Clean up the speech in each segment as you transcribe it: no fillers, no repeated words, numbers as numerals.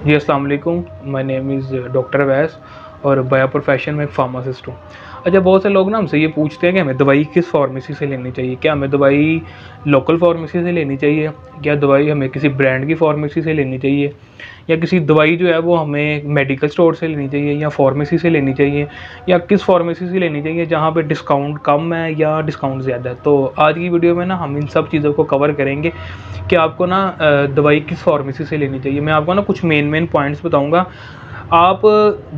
जी अस्सलाम वालेकुम। My name is doctor Awais और बाय प्रोफेशन में एक फार्मासिस्ट हूँ। अच्छा, बहुत से लोग ना हमसे ये पूछते हैं कि हमें दवाई किस फार्मेसी से लेनी चाहिए। क्या हमें दवाई लोकल फार्मेसी से लेनी चाहिए, क्या दवाई हमें किसी ब्रांड की फार्मेसी से लेनी चाहिए, या किसी दवाई जो है वो हमें मेडिकल स्टोर से लेनी चाहिए या फार्मेसी से लेनी चाहिए, या किस फार्मेसी से लेनी चाहिए जहाँ पे डिस्काउंट कम है या डिस्काउंट ज़्यादा है। तो आज की वीडियो में ना हम इन सब चीज़ों को कवर करेंगे कि आपको ना दवाई किस फार्मेसी से लेनी चाहिए। मैं आपको ना कुछ मेन पॉइंट्स बताऊंगा। आप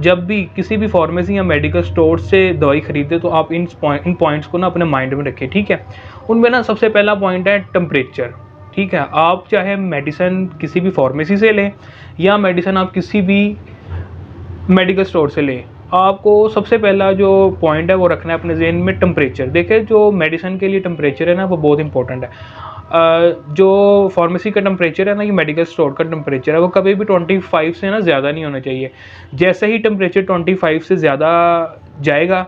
जब भी किसी भी फार्मेसी या मेडिकल स्टोर से दवाई खरीदे तो आप इन पॉइंट्स को ना अपने माइंड में रखें, ठीक है। उनमें ना सबसे पहला पॉइंट है टेम्परेचर, ठीक है। आप चाहे मेडिसिन किसी भी फार्मेसी से लें या मेडिसिन आप किसी भी मेडिकल स्टोर से लें, आपको सबसे पहला जो पॉइंट है वो रखना है अपने जहन में टेम्परेचर। देखिए, जो मेडिसिन के लिए टेम्परेचर है ना वो बहुत इंपॉर्टेंट है। जो फार्मेसी का टेम्परेचर है ना, ये मेडिकल स्टोर का टेम्परेचर है, वो कभी भी 25 से ना ज़्यादा नहीं होना चाहिए। जैसे ही टेम्परेचर 25 से ज़्यादा जाएगा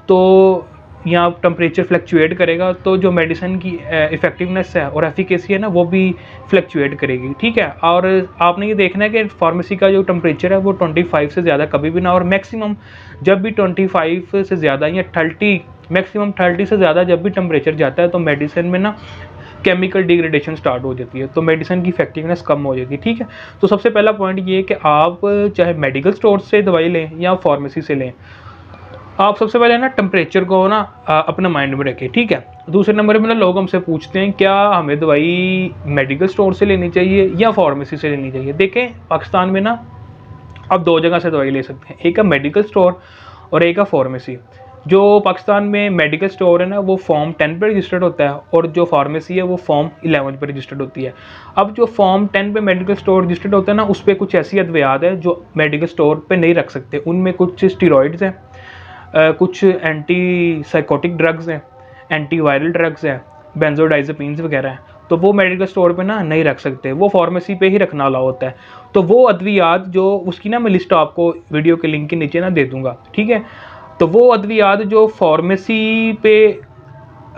तो यहाँ टेम्परेचर फ्लक्चुएट करेगा, तो जो मेडिसिन की इफ़ेक्टिवनेस है और एफिकेसी है ना वो भी फ्लक्चुएट करेगी, ठीक है। और आपने ये देखना है कि फार्मेसी का जो टेम्परेचर है वो 25 से ज़्यादा कभी भी ना, और मैक्सिमम जब भी 25 से ज़्यादा या 30, मैक्सिमम 30 से ज़्यादा जब भी टेम्परेचर जाता है तो मेडिसिन में ना केमिकल डिग्रेडेशन स्टार्ट हो जाती है, तो मेडिसिन की इफेक्टिवनेस कम हो जाती है, ठीक है। तो सबसे पहला पॉइंट ये है कि आप चाहे मेडिकल स्टोर से दवाई लें या फार्मेसी से लें, आप सबसे पहले ना टेम्परेचर को ना अपने माइंड में रखें, ठीक है। दूसरे नंबर पे ना लोग हमसे पूछते हैं क्या हमें दवाई मेडिकल स्टोर से लेनी चाहिए या फार्मेसी से लेनी चाहिए। देखें, पाकिस्तान में ना आप दो जगह से दवाई ले सकते हैं, एक है मेडिकल स्टोर और एक है फार्मेसी। जो पाकिस्तान में मेडिकल स्टोर है ना वो फॉर्म 10 पे रजिस्टर्ड होता है और जो फार्मेसी है वो फॉर्म 11 पे रजिस्टर्ड होती है। अब जो फॉर्म 10 पे मेडिकल स्टोर रजिस्टर्ड होता है ना, उस पर कुछ ऐसी अद्वियात है जो मेडिकल स्टोर पे नहीं रख सकते। उनमें कुछ स्टीरॉइड्स हैं, कुछ एंटी साइकोटिक ड्रग्स हैं, एंटीवायरल ड्रग्स हैं, बेंजोडाइजेपिन्स वगैरह हैं, तो वो मेडिकल स्टोर पे ना नहीं रख सकते, वो फार्मेसी पे ही रखना अलाउ होता है। तो वो अद्वियात जो उसकी ना मैं लिस्ट आपको वीडियो के लिंक के नीचे ना दे दूंगा, ठीक है। तो वो अद्वियात जो फार्मेसी पे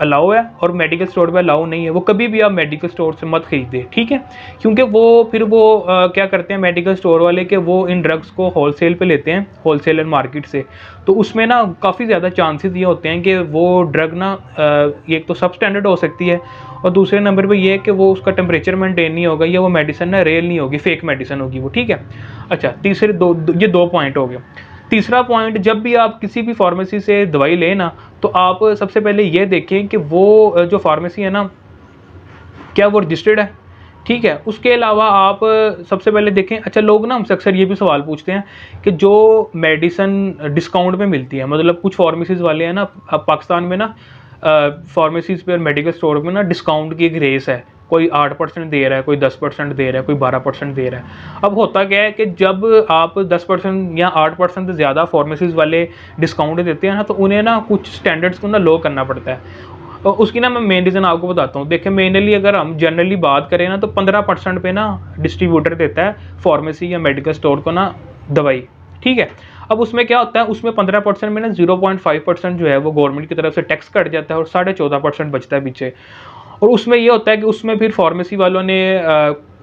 अलाउ है और मेडिकल स्टोर पे अलाउ नहीं है, वो कभी भी आप मेडिकल स्टोर से मत खरीदें, ठीक है। क्योंकि वो फिर वो क्या करते हैं मेडिकल स्टोर वाले कि वो इन ड्रग्स को होलसेल पे लेते हैं, होलसेलर मार्केट से। तो उसमें ना काफ़ी ज़्यादा चांसेस ये होते हैं कि वो ड्रग ना एक तो सब स्टैंडर्ड हो सकती है, और दूसरे नंबर पे ये है कि वो उसका टेम्परेचर मेंटेन नहीं होगा, या वो मेडिसिन ना रियल नहीं होगी, फेक मेडिसिन होगी वो, ठीक है। अच्छा, तीसरे ये दो पॉइंट हो गए। तीसरा पॉइंट, जब भी आप किसी भी फार्मेसी से दवाई लें ना, तो आप सबसे पहले ये देखें कि वो जो फार्मेसी है ना क्या वो रजिस्टर्ड है, ठीक है। उसके अलावा आप सबसे पहले देखें। अच्छा, लोग ना हमसे अक्सर ये भी सवाल पूछते हैं कि जो मेडिसिन डिस्काउंट पे मिलती है, मतलब कुछ फार्मेसीज वाले हैं ना पाकिस्तान में ना फार्मेसीज पे और मेडिकल स्टोर में ना डिस्काउंट की एक रेस है, कोई 8% दे रहा है, कोई 10% दे रहा है, कोई 12% दे रहा है। अब होता क्या है कि जब आप 10% या 8% से ज़्यादा फार्मेसीज वाले डिस्काउंट देते हैं ना, तो उन्हें ना कुछ स्टैंडर्ड्स को ना लो करना पड़ता है। और उसकी ना मैं मेन रीज़न आपको बताता हूँ। देखिए, मेनली अगर हम जनरली बात करें ना तो 15% पे ना डिस्ट्रीब्यूटर देता है फार्मेसी या मेडिकल स्टोर को ना दवाई, ठीक है। अब उसमें क्या होता है, उसमें 15% में ना 0.5% जो है वो गवर्नमेंट की तरफ से टैक्स कट जाता है और 14.5% बचता है पीछे। और उसमें ये होता है कि उसमें फिर फार्मेसी वालों ने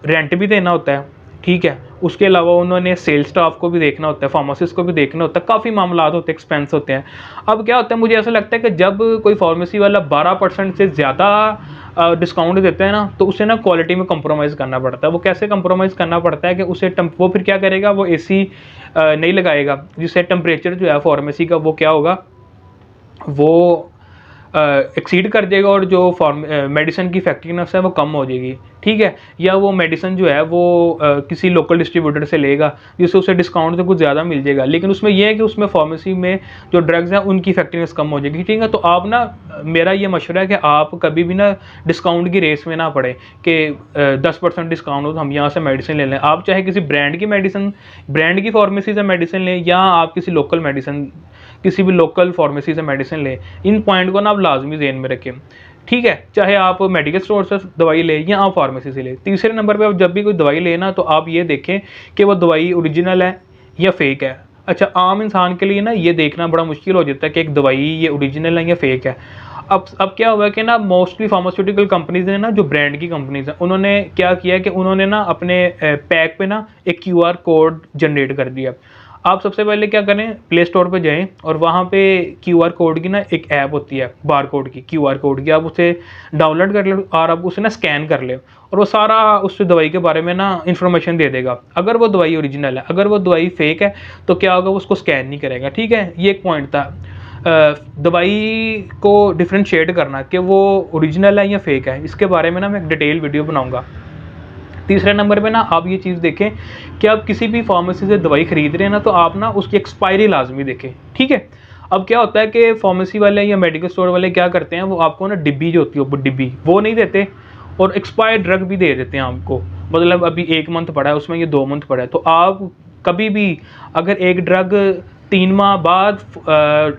रेंट भी देना होता है, ठीक है। उसके अलावा उन्होंने सेल्स स्टाफ को भी देखना होता है, फार्मासिस्ट को भी देखना होता है, काफ़ी मामला होते हैं, एक्सपेंस होते हैं। अब क्या होता है, मुझे ऐसा लगता है कि जब कोई फार्मेसी वाला 12% से ज़्यादा डिस्काउंट देते हैं ना, तो उसे ना क्वालिटी में कंप्रोमाइज़ करना पड़ता है। वो कैसे कंप्रोमाइज़ करना पड़ता है कि उसे वो फिर क्या करेगा, वो एसी नहीं लगाएगा, जिससे टेम्परेचर जो है फार्मेसी का वो क्या होगा, वो एक्सीड कर देगा और जो मेडिसिन की इफेक्टिवनेस है वो कम हो जाएगी, ठीक है। या वो मेडिसिन जो है वो किसी लोकल डिस्ट्रीब्यूटर से लेगा जिससे उसे डिस्काउंट तो कुछ ज़्यादा मिल जाएगा, लेकिन उसमें यह है कि उसमें फार्मेसी में जो ड्रग्स हैं उनकी इफेक्टिवनेस कम हो जाएगी, ठीक है। तो आप ना, मेरा ये मशवरा है कि आप कभी भी ना डिस्काउंट की रेस में ना पड़े कि 10% डिस्काउंट हो तो हम यहाँ से मेडिसिन ले लें। आप चाहे किसी ब्रांड की फार्मेसी से मेडिसिन लें या आप किसी भी लोकल फार्मेसी से मेडिसिन लें, इन पॉइंट को ना आप लाजमी ज़हन में रखें, ठीक है। चाहे आप मेडिकल स्टोर से दवाई लें या आप फार्मेसी से लें। तीसरे नंबर पे आप जब भी कोई दवाई लें ना, तो आप ये देखें कि वो दवाई ओरिजिनल है या फेक है। अच्छा, आम इंसान के लिए ना ये देखना बड़ा मुश्किल हो जाता है कि एक दवाई ये ओरिजिनल है या फेक है। अब क्या हुआ है कि ना मोस्टली फार्मास्यूटिकल कंपनीज ने ना, जो ब्रांड की कंपनीज हैं, उन्होंने क्या किया है कि उन्होंने ना अपने पैक पे ना एक QR कोड जनरेट कर दिया। आप सबसे पहले क्या करें, प्ले स्टोर पे जाएं और वहाँ पे QR कोड की ना एक ऐप होती है, बार कोड की, QR कोड की, आप उसे डाउनलोड कर ले और आप उसे ना स्कैन कर ले, और वो सारा उस दवाई के बारे में ना इन्फॉर्मेशन दे देगा। अगर वो दवाई ओरिजिनल है, अगर वो दवाई फेक है तो क्या होगा, वो उसको स्कैन नहीं करेगा। ठीक है, ये एक पॉइंट था। दवाई को डिफ्रेंशिएट करना कि वो ओरिजिनल है या फेक है, इसके बारे में ना मैं एक डिटेल वीडियो बनाऊंगा। तीसरे नंबर पे ना आप ये चीज़ देखें कि आप किसी भी फार्मेसी से दवाई खरीद रहे हैं ना, तो आप ना उसकी एक्सपायरी लाजमी देखें। ठीक है, अब क्या होता है कि फार्मेसी वाले या मेडिकल स्टोर वाले क्या करते हैं, वो आपको ना डिब्बी जो होती है, वो डिब्बी वो नहीं देते, और एक्सपायर्ड ड्रग भी दे देते हैं आपको। मतलब अभी 1 मंथ पड़ा है, उसमें ये 2 मंथ पड़ा है, तो आप कभी भी अगर एक ड्रग 3 माह बाद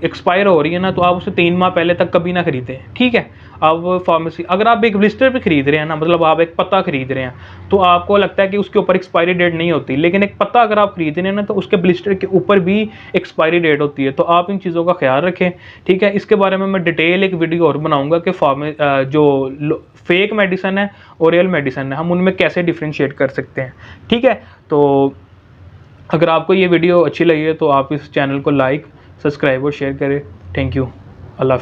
एक्सपायर हो रही है ना, तो आप उसे 3 माह पहले तक कभी ना खरीदें। ठीक है, अब फार्मेसी, अगर आप एक ब्लिस्टर पे खरीद रहे हैं ना, मतलब आप एक पत्ता खरीद रहे हैं, तो आपको लगता है कि उसके ऊपर एक्सपायरी डेट नहीं होती, लेकिन एक पत्ता अगर आप खरीद रहे हैं ना, तो उसके ब्लिस्टर के ऊपर भी एक्सपायरी डेट होती है। तो आप इन चीज़ों का ख्याल रखें। ठीक है, इसके बारे में मैं डिटेल एक वीडियो और बनाऊंगा कि जो फेक मेडिसिन है और रियल मेडिसिन है, हम उनमें कैसे डिफ्रेंशिएट कर सकते हैं। ठीक है, तो अगर आपको ये वीडियो अच्छी लगी है तो आप इस चैनल को लाइक, सब्सक्राइब और शेयर करें। Thank you. अल्लाह हाफिज़।